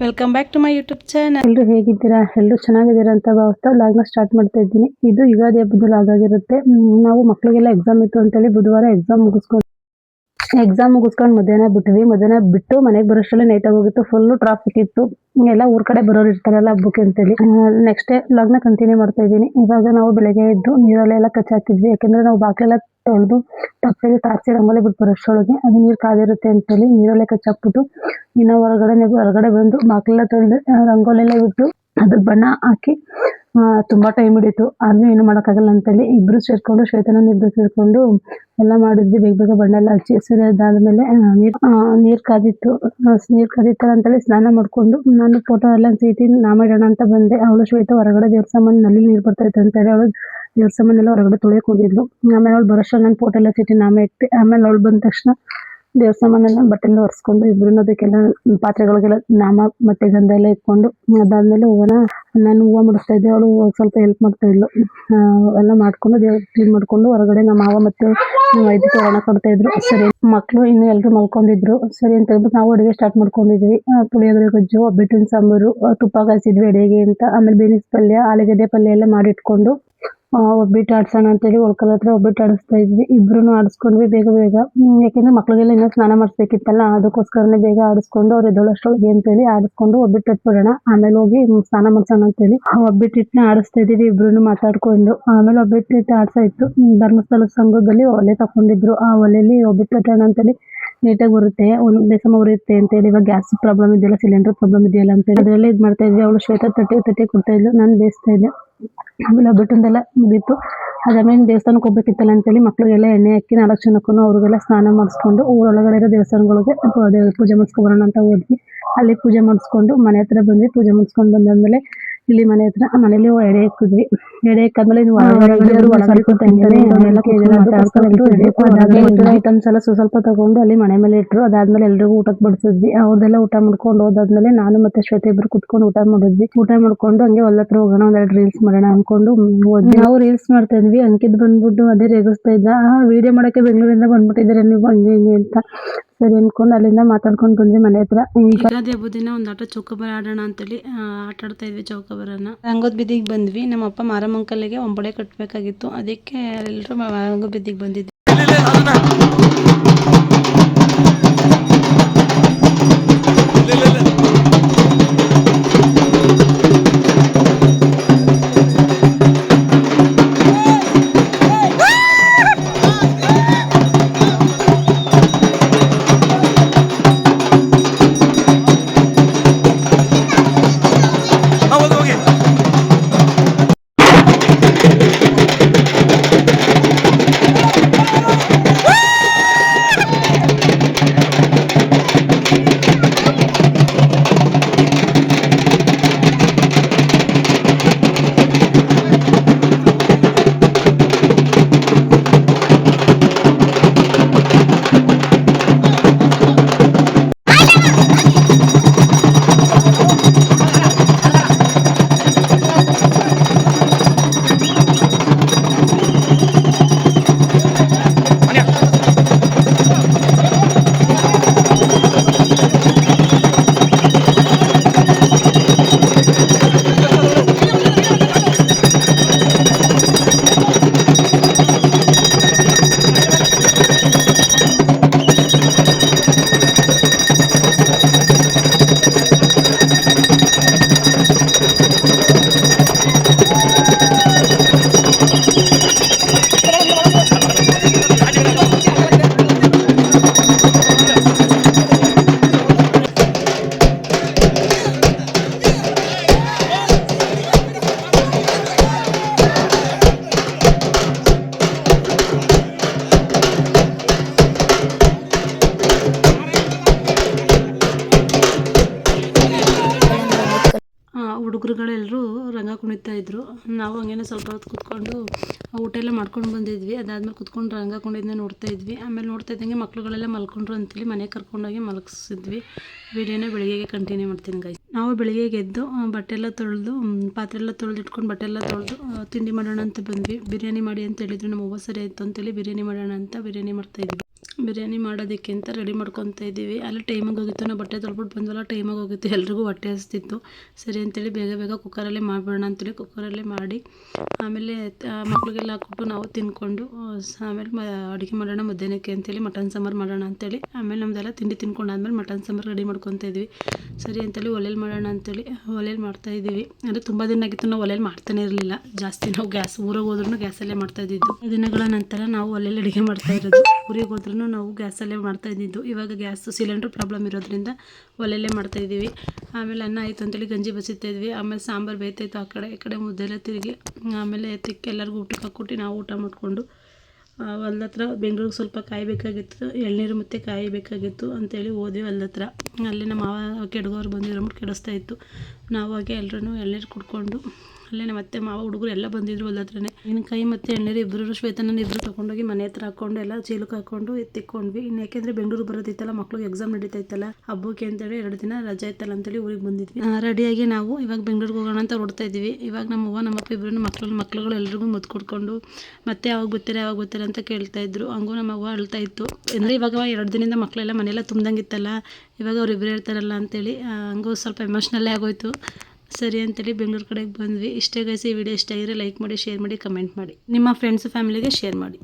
Welcome back to my YouTube channel. ಎಲ್ಲರೂ ಹೇಗಿದ್ದೀರಾ? ಎಲ್ಲರೂ ಚೆನ್ನಾಗಿದ್ದೀರಾ ಅಂತ ಭಾವಿಸ್ತಾ ವ್ಲಾಗ್ನ ಸ್ಟಾರ್ಟ್ ಮಾಡ್ತಾ ಇದ್ದೀನಿ. ಇದು ಯುಗಾದಿ ಹಬ್ಬದ ವ್ಲಾಗ್ ಆಗಿರುತ್ತೆ. ನಾವು ಮಕ್ಕಳಿಗೆಲ್ಲ ಎಕ್ಸಾಮ್ ಇತ್ತು ಅಂತೇಳಿ ಬುಧವಾರ ಎಕ್ಸಾಮ್ ಮುಗಿಸ್ಕೊಂಡು ಮಧ್ಯಾಹ್ನ ಬಿಟ್ವಿ. ಮಧ್ಯಾಹ್ನ ಬಿಟ್ಟು ಮನೆಗೆ ಬರೋಷ್ಟರಲ್ಲಿ ನೈಟ್ ಆಗೋಗಿತ್ತು. ಫುಲ್ ಟ್ರಾಫಿಕ್ ಇತ್ತು. ಎಲ್ಲ ಊರ್ ಕಡೆ ಬರೋರು ಇರ್ತಾರಲ್ಲ ಹಬ್ಬಕ್ಕೆ ಅಂತೇಳಿ. ನೆಕ್ಸ್ಟ್ ಡೇ ವ್ಲಾಗ್ನ ಕಂಟಿನ್ಯೂ ಮಾಡ್ತಾ ಇದ್ದೀನಿ. ಇವಾಗ ನಾವು ಬೆಳಗ್ಗೆ ಎದ್ದು ನೀರಲ್ಲೆಲ್ಲ ಕಚ್ಚಿ ಹಾಕಿದ್ವಿ. ಯಾಕಂದ್ರೆ ನಾವು ಬಾಗಿಲೆಲ್ಲ ತೊಳೆದು ತಪ್ಪಲಿ ತಾರ್ಸಿ ರಂಗೋಲಿ ಬಿಟ್ಟು ಬರೋಷ್ಟರೊಳಗೆ ಅದು ನೀರು ಕಾದಿರುತ್ತೆ ಅಂತೇಳಿ ನೀರಲ್ಲೇ ಕಚ್ಚಾಕ್ಬಿಟ್ಟು ಇನ್ನು ಹೊರಗಡೆ ಬಂದು ಬಾಗಿಲೆಲ್ಲ ತೊಳೆದು ರಂಗೋಲಿ ಎಲ್ಲ ಬಿಟ್ಟು ಅದ್ರ ಬಣ್ಣ ಹಾಕಿ ತುಂಬಾ ಟೈಮ್ ಹಿಡಿತು. ಆದ್ರೂ ಏನು ಮಾಡೋಕ್ಕಾಗಲ್ಲ ಅಂತೇಳಿ ಇಬ್ರು ಸೇರ್ಕೊಂಡು ಶ್ವೇತನ ಇಬ್ರು ಸೇರ್ಕೊಂಡು ಎಲ್ಲ ಮಾಡಿದ್ವಿ. ಬೇಗ ಬಣ್ಣ ಎಲ್ಲ ಹಚ್ಚಿ ಸರಿ ಅದಾದ್ಮೇಲೆ ನೀರ್ ಕಾದಿತ್ತು ಅಂತೇಳಿ ಸ್ನಾನ ಮಾಡ್ಕೊಂಡು ನಾನು ಫೋಟೋ ಎಲ್ಲ ಸೀಟಿ ನಾಮ ಇಡೋಣ ಅಂತ ಬಂದೆ. ಅವಳು ಶ್ವೇತ ಹೊರಗಡೆ ದೇವ್ರ ಸಾಮಾನು ನಲ್ಲಿ ನೀರ್ ಬರ್ತೈತೆ ಅಂತೇಳಿ ಅವಳು ದೇವ್ರ ಸಾಮಾನೆಲ್ಲ ಹೊರಗಡೆ ತೊಳೆಯಕ್ ಹೋಗಿದ್ಲು. ಆಮೇಲೆ ಅವಳು ಬರೋಷ್ಟು ನಾನು ಫೋಟೋ ಎಲ್ಲ ಸೀಟಿ ನಾಮ ಇಟ್ಟೆ. ಆಮೇಲೆ ಅವಳು ಬಂದ ತಕ್ಷಣ ದೇವ್ರ ಸಾಮಾನೆಲ್ಲ ಬಟ್ಟೆಲ್ಲ ಒರೆಸ್ಕೊಂಡು ಇಬ್ರು ಅದಕ್ಕೆಲ್ಲ ಪಾತ್ರೆಗಳಿಗೆಲ್ಲ ನಾಮ ಮತ್ತೆ ಗಂಧ ಎಲ್ಲ ಇಟ್ಕೊಂಡು ಅದಾದ್ಮೇಲೆ ನಾನು ಹೂವು ಮುಡಿಸ್ತಾ ಇದ್ದೆ. ಅವಳು ಸ್ವಲ್ಪ ಹೆಲ್ಪ್ ಮಾಡ್ತಾ ಇದ್ಲು. ಎಲ್ಲ ಮಾಡ್ಕೊಂಡು ದೇವ್ರ ಕ್ಲೀನ್ ಮಾಡ್ಕೊಂಡು ಹೊರಗಡೆ ನಮ್ಮ ಮಾವ ಮತ್ತೆ ನಮ್ಮ ಐದು ತೋರಣ ಕೊಡ್ತಾ ಇದ್ರು. ಸರಿ ಮಕ್ಕಳು ಇನ್ನು ಎಲ್ರು ಮಲ್ಕೊಂಡಿದ್ರು. ಸರಿ ಅಂತ ಹೇಳ್ಬಿಟ್ಟು ನಾವು ಅಡುಗೆ ಸ್ಟಾರ್ಟ್ ಮಾಡ್ಕೊಂಡಿದ್ವಿ. ಪುಳಿಯೋಗರೆ ಗೊಜ್ಜು, ಒಬ್ಬಟ್ಟಿನ ಸಾಂಬಾರು, ತುಪ್ಪ ಕಾಯಿಸಿದ್ವಿ ಅಡುಗೆಗೆ ಅಂತ. ಆಮೇಲೆ ಬೇನಿಸ್ ಪಲ್ಯ, ಆಲೂಗಡ್ಡೆ ಪಲ್ಯ ಎಲ್ಲ ಮಾಡಿಟ್ಕೊಂಡು ಒಬ್ಬಿಟ್ಟು ಆಡ್ಸೋಣ ಅಂತೇಳಿ ಒಳ್ಕಲ್ ಹತ್ರ ಒಬ್ಬಿಟ್ಟು ಆಡಿಸ್ತಾ ಇದ್ವಿ. ಇಬ್ರು ಆಡಿಸ್ಕೊಂಡ್ವಿ ಬೇಗ. ಯಾಕೆಂದ್ರೆ ಮಕ್ಳಿಗೆಲ್ಲ ಇನ್ನೂ ಸ್ನಾನ ಮಾಡಿಸ್ಬೇಕಿತ್ತಲ್ಲ, ಅದಕ್ಕೋಸ್ಕರನೇ ಬೇಗ ಆಡಿಸ್ಕೊಂಡು ಅವ್ರು ಎದ್ದೋಳಷ್ಟೊಳಗೆ ಅಂತೇಳಿ ಆಡಿಸ್ಕೊಂಡು ಒಬ್ಬಿಟ್ಟು ಇಟ್ಬಿಡೋಣ, ಆಮೇಲೆ ಹೋಗಿ ಸ್ನಾನ ಮಾಡ್ಸೋಣ ಅಂತೇಳಿ ಒಬ್ಬಿಟ್ಟಿಟ್ಟನ್ನ ಆಡಿಸ್ತಾ ಇದ್ದೀವಿ ಇಬ್ರು ಮಾತಾಡ್ಕೊಂಡು. ಆಮೇಲೆ ಒಬ್ಬಿಟ್ಟಿಟ್ಟು ಆಡ್ಸಾ ಇತ್ತು. ಧರ್ಮಸ್ಥಳ ಸಂಘದಲ್ಲಿ ಒಲೆ ತಕೊಂಡಿದ್ರು. ಆ ಒಲೆಯಲ್ಲಿ ಒಬ್ಬಿಟ್ಟು ಇಟ್ಟೋಣ ಅಂತೇಳಿ ನೀಟಾಗಿ ಬರುತ್ತೆ, ಒಂದೇ ಸಮ ಉರಿಯುತ್ತೆ ಅಂತೇಳಿ. ಇವಾಗ ಗ್ಯಾಸ್ ಪ್ರಾಬ್ಲಮ್ ಇದೆಯಲ್ಲ, ಸಿಲಿಂಡರ್ ಪ್ರಾಬ್ಲಮ್ ಇದೆಯಲ್ಲ ಅಂತೇಳಿ ಅದೆಲ್ಲ ಇದು ಮಾಡ್ತಾ ಇದ್ವಿ. ಅವಳು ಶ್ವೇತ ತಟ್ಟೆ ಕೊಡ್ತಾ ಇದ್ಲು, ನಾನು ಬೇಯಿಸ್ತಾ ಇದ್ದೆ. ಆಮೇಲೆ ಒಬ್ಬಟ್ಟಂದೆಲ್ಲ ಮುಗೀತು. ಅದಾದ್ಮೇಲೆ ದೇವಸ್ಥಾನಕ್ಕೆ ಹೋಗ್ಬೇಕಿತ್ತಲ್ಲ ಅಂತೇಳಿ ಮಕ್ಳಿಗೆಲ್ಲ ಎಣ್ಣೆ ಹಾಕಿ 4 ಜನಕ್ಕೂ ಅವ್ರಿಗೆಲ್ಲ ಸ್ನಾನ ಮಾಡಿಸ್ಕೊಂಡು ಊರೊಳಗಡೆ ಇರೋ ದೇವಸ್ಥಾನಗಳಿಗೆ ಪೂಜೆ ಮಾಡಿಸ್ಕೊಬರೋಣ ಅಂತ ಹೋದ್ವಿ. ಅಲ್ಲಿ ಪೂಜೆ ಮಾಡಿಸ್ಕೊಂಡು ಮನೆ ಹತ್ರ ಬಂದ್ವಿ. ಪೂಜೆ ಮಾಡಿಸ್ಕೊಂಡು ಬಂದಾದ್ಮೇಲೆ ಇಲ್ಲಿ ಮನೆ ಹತ್ರ ಮನೇಲಿ ಎಡೆ ಇಕ್ಕಿದ್ವಿ. ಎಡೆ ಇಕ್ಕಾದ್ಮೇಲೆ ಐಟಮ್ಸ್ ಎಲ್ಲ ಸ್ವಲ್ಪ ತಗೊಂಡು ಅಲ್ಲಿ ಮನೆ ಮೇಲೆ ಇಟ್ರು. ಅದಾದ್ಮೇಲೆ ಎಲ್ರಿಗೂ ಊಟಕ್ಕೆ ಬಡಿಸಿದ್ವಿ. ಅವ್ರದೆಲ್ಲ ಊಟ ಮಾಡ್ಕೊಂಡು ಹೋದಾದ್ಮೇಲೆ ನಾನು ಮತ್ತೆ ಶ್ವೇತ ಇಬ್ರು ಕುತ್ಕೊಂಡು ಊಟ ಮಾಡಿದ್ವಿ. ಊಟ ಮಾಡ್ಕೊಂಡು ಹಂಗೆ ಹೊಲ ಹತ್ರ ಹೋಗೋಣ, ಒಂದೆರಡು ರೀಲ್ಸ್ ಮಾಡೋಣ ಅನ್ಕೊಂಡು ಹೋದ್ವಿ. ನಾವು ರೀಲ್ಸ್ ಮಾಡ್ತಾ ಇದ್ವಿ. ಅಂಕಿತ್ ಬಂದ್ಬಿಟ್ಟು ಅದೇ ರೇಗಿಸ್ತಾ ಇದ್ದ, ವಿಡಿಯೋ ಮಾಡಕ್ಕೆ ಬೆಂಗಳೂರಿಂದ ಬಂದ್ಬಿಟ್ಟಿದ್ದಾರೆ ನೀವು ಹಂಗೆ ಹಿಂಗೆ ಅಂತ. ಸರಿ ಅನ್ಕೊಂಡು ಅಲ್ಲಿಂದ ಮಾತಾಡ್ಕೊಂಡು ಬಂದ್ವಿ ಮನೆ ಹತ್ರ. ಯುಗಾದಿ ಹಬ್ಬದ ದಿನ ಒಂದು ಆಟ ಚೌಕಾಬಾರ ಆಡೋಣ ಅಂತೇಳಿ ಆಟ ಆಡ್ತಾ ಇದ್ವಿ. ಚೌಕಾಬಾರನ ರಂಗೋದ್ ಬಿದ್ದಿಗೆ ಬಂದ್ವಿ. ನಮ್ಮಪ್ಪ ಮಾರಮ್ಮಂಕಲ್ಲಿಗೆ ಒಂಬಳೆ ಕಟ್ಟಬೇಕಾಗಿತ್ತು, ಅದಕ್ಕೆ ಎಲ್ಲರೂ ರಂಗೋದ್ ಬಿದ್ದಿಗೆ ಬಂದಿದ್ವಿ. ಹುಡುಗರುಗಳೆಲ್ಲರೂ ರಂಗ ಕುಣಿತಾ ಇದ್ರು. ನಾವು ಹಂಗೇನೆ ಸ್ವಲ್ಪ ಹೊತ್ತು ಕೂತ್ಕೊಂಡು ಊಟ ಎಲ್ಲ ಮಾಡ್ಕೊಂಡು ಬಂದಿದ್ವಿ. ಅದಾದ್ಮೇಲೆ ಕೂತ್ಕೊಂಡು ರಂಗ ಕುಣಿದ್ನ ನೋಡ್ತಾ ಇದ್ವಿ. ಆಮೇಲೆ ನೋಡ್ತಾ ಇದ್ದಂಗೆ ಮಕ್ಳುಗಳೆಲ್ಲ ಮಲ್ಕೊಂಡ್ರು ಅಂತೇಳಿ ಮನೆಗೆ ಕರ್ಕೊಂಡೋಗಿ ಮಲಗಿಸಿದ್ವಿ. ವಿಡಿಯೋನ ಬೆಳಿಗ್ಗೆಗೆ ಕಂಟಿನ್ಯೂ ಮಾಡ್ತೀನಿ ಗೈಸ್. ನಾವು ಬೆಳಿಗ್ಗೆ ಎದ್ದು ಬಟ್ಟೆ ಎಲ್ಲ ತೊಳೆದು ಪಾತ್ರೆ ಎಲ್ಲ ತೊಳೆದು ಇಟ್ಕೊಂಡು ಬಟ್ಟೆ ಎಲ್ಲ ತೊಳೆದು ತಿಂಡಿ ಮಾಡೋಣ ಅಂತ ಬಂದ್ವಿ. ಬಿರಿಯಾನಿ ಮಾಡಿ ಅಂತ ಹೇಳಿದ್ರು ನಮ್ಮ ಅವ್ವ. ಸರಿ ಆಯಿತು ಅಂತೇಳಿ ಬಿರಿಯಾನಿ ಮಾಡೋಣ ಅಂತ ಬಿರಿಯಾನಿ ಮಾಡ್ತಾಯಿದ್ವಿ. ಬಿರಿಯಾನಿ ಮಾಡೋದಕ್ಕೆ ಅಂತ ರೆಡಿ ಮಾಡ್ಕೊತಾ ಇದ್ದೀವಿ. ಅಲ್ಲಿ ಟೈಮಿಗೆ ಹೋಗಿತ್ತು, ನಾವು ಬಟ್ಟೆ ತೊಳ್ಬಿಟ್ಟು ಬಂದ್ವಲ್ಲ, ಟೈಮಿಗೆ ಹೋಗಿತ್ತು, ಎಲ್ರಿಗೂ ಹೊಟ್ಟೆ ಹಸ್ತಿತ್ತು. ಸರಿ ಅಂತೇಳಿ ಬೇಗ ಬೇಗ ಕುಕ್ಕರಲ್ಲೇ ಮಾಡಿಬಿಡೋಣ ಅಂತೇಳಿ ಕುಕ್ಕರಲ್ಲೇ ಮಾಡಿ ಆಮೇಲೆ ಮಕ್ಳಿಗೆಲ್ಲ ಹಾಕ್ಬಿಟ್ಟು ನಾವು ತಿಂದ್ಕೊಂಡು ಆಮೇಲೆ ಅಡುಗೆ ಮಾಡೋಣ ಮಧ್ಯಾಹ್ನಕ್ಕೆ ಅಂತೇಳಿ ಮಟನ್ ಸಾಂಬಾರು ಮಾಡೋಣ ಅಂತೇಳಿ ಆಮೇಲೆ ನಮ್ಮದೆಲ್ಲ ತಿಂಡಿ ತಿನ್ಕೊಂಡಾದ್ಮೇಲೆ ಮಟನ್ ಸಾಂಬಾರು ರೆಡಿ ಮಾಡ್ಕೊತಾ ಇದ್ವಿ. ಸರಿ ಅಂತೇಳಿ ಒಲೆಯಲ್ಲಿ ಮಾಡೋಣ ಅಂತೇಳಿ ಒಲೆಯಲ್ಲಿ ಮಾಡ್ತಾಯಿದ್ದೀವಿ. ಅಂದರೆ ತುಂಬ ದಿನ ಆಗಿತ್ತು ನಾವು ಒಲೆಯಲ್ಲಿ ಮಾಡ್ತಾನೆ ಇರಲಿಲ್ಲ. ಜಾಸ್ತಿ ನಾವು ಗ್ಯಾಸ್ ಊರಿಗೆ ಹೋದ್ರೂ ಗ್ಯಾಸಲ್ಲೇ ಮಾಡ್ತಾಯಿದ್ದಿದ್ದು. ದಿನಗಳ ನಂತರ ನಾವು ಒಲೆಯಲ್ಲಿ ಅಡುಗೆ ಮಾಡ್ತಾ ಇರೋದು. ಊರಿಗೆ ಹೋದ್ರೂ ನಾವು ಗ್ಯಾಸಲ್ಲೇ ಮಾಡ್ತಾಯಿದ್ದಿದ್ದು. ಇವಾಗ ಗ್ಯಾಸ್ ಸಿಲಿಂಡ್ರ್ ಪ್ರಾಬ್ಲಮ್ ಇರೋದ್ರಿಂದ ಒಲೆಯಲ್ಲೇ ಮಾಡ್ತಾಯಿದ್ದೀವಿ. ಆಮೇಲೆ ಅನ್ನ ಆಯಿತು ಅಂತೇಳಿ ಗಂಜಿ ಬಸಿತಾಯಿದ್ವಿ. ಆಮೇಲೆ ಸಾಂಬಾರು ಬೇಯ್ತಾಯಿತ್ತು. ಆ ಕಡೆ ಈ ಕಡೆ ಮುದ್ದೆಲ್ಲ ತಿರುಗಿ ಆಮೇಲೆ ತಿಕ್ಕಿ ಎಲ್ಲರಿಗೂ ಊಟಕ್ಕೆ ಹಾಕ್ಕೊಟ್ಟು ನಾವು ಊಟ ಮಾಡಿಕೊಂಡು ಹೊಲ್ದ ಹತ್ರ ಬೆಂಗಳೂರಿಗೆ ಸ್ವಲ್ಪ ಕಾಯಿ ಬೇಕಾಗಿತ್ತು, ಎಳ್ನೀರು ಮತ್ತು ಕಾಯಿ ಬೇಕಾಗಿತ್ತು ಅಂತೇಳಿ ಹೋದ್ವಿ ಹೊಲ್ದ ಹತ್ರ. ಅಲ್ಲಿ ನಮ್ಮ ಮಾವ ಕೆಡ್ಗೋರು ಬಂದಿರೋ ಕೆಡಿಸ್ತಾ ಇತ್ತು. ನಾವು ಹಾಗೆ ಎಲ್ಲರೂ ಎಳ್ನೀರು ಕುಡ್ಕೊಂಡು ಅಲ್ಲೇ ನಮ್ಮ ಅತ್ತೆ ಮಾವ ಹುಡುಗರು ಎಲ್ಲ ಬಂದಿದ್ರು ಹೊಲ್ದ ಹತ್ರನೇ. ಕೈ ಮತ್ತು ಎಳ್ನೀರು ಇಬ್ಬರು ಶ್ವೇತನ ಇಬ್ಬರು ತೊಗೊಂಡೋಗಿ ಮನೆ ಹತ್ರ ಹಾಕ್ಕೊಂಡು ಎಲ್ಲ ಚೀಲಕ್ಕೆ ಹಾಕ್ಕೊಂಡು ಎತ್ತಿಕ್ಕೊಂಡ್ವಿ. ಇನ್ನು ಯಾಕೆಂದರೆ ಬೆಂಗಳೂರು ಬರೋದಿತ್ತಲ್ಲ, ಮಕ್ಳಿಗೆ ಎಕ್ಸಾಮ್ ನಡೀತಾ ಇತ್ತಲ್ಲ, ಹಬ್ಬಕ್ಕೆ ಅಂತೇಳಿ 2 ದಿನ ರಜೆ ಇತ್ತಲ್ಲ ಅಂತೇಳಿ ಊರಿಗೆ ಬಂದಿದ್ವಿ. ರೆಡಿಯಾಗಿ ನಾವು ಇವಾಗ ಬೆಂಗಳೂರಿಗೆ ಹೋಗೋಣ ಅಂತ ಹೊರಡ್ತಾ ಇದ್ವಿ. ಇವಾಗ ನಮ್ಮ ಅವ್ವ ನಮ್ಮ ಅಪ್ಪ ಇಬ್ಬರು ಮಕ್ಳುಗಳು ಎಲ್ರಿಗೂ ಮುದ್ದು ಕೊಡ್ಕೊಂಡು ಮತ್ತೆ ಯಾವಾಗ ಬರ್ತೀರಾ ಅಂತ ಕೇಳ್ತಾ ಇದ್ರು. ಹಂಗೂ ನಮ್ಮ ಅವ್ವ ಅಳ್ತಾ ಇತ್ತು. ಅಂದರೆ ಇವಾಗ 2 ದಿನದಿಂದ ಮಕ್ಕಳೆಲ್ಲ ಮನೆಯೆಲ್ಲ ತುಂಬ್ದಂಗಿತ್ತಲ್ಲ, ಇವಾಗ ಅವ್ರಿಬ್ಬರು ಹೇಳ್ತಾರಲ್ಲ ಅಂತೇಳಿ ಹಂಗೂ ಸ್ವಲ್ಪ ಎಮೋಷ್ನಲ್ಲೇ ಆಗೋಯ್ತು. ಸರಿ ಅಂತೇಳಿ ಬೆಂಗಳೂರು ಕಡೆಗೆ ಬಂದ್ವಿ. ಇಷ್ಟೇ ಗೈಸ್, ಈ ವಿಡಿಯೋ ಇಷ್ಟ ಆಗಿದ್ರೆ ಲೈಕ್ ಮಾಡಿ, ಶೇರ್ ಮಾಡಿ, ಕಮೆಂಟ್ ಮಾಡಿ, ನಿಮ್ಮ ಫ್ರೆಂಡ್ಸ್ ಫ್ಯಾಮಿಲಿಗೆ ಶೇರ್ ಮಾಡಿ.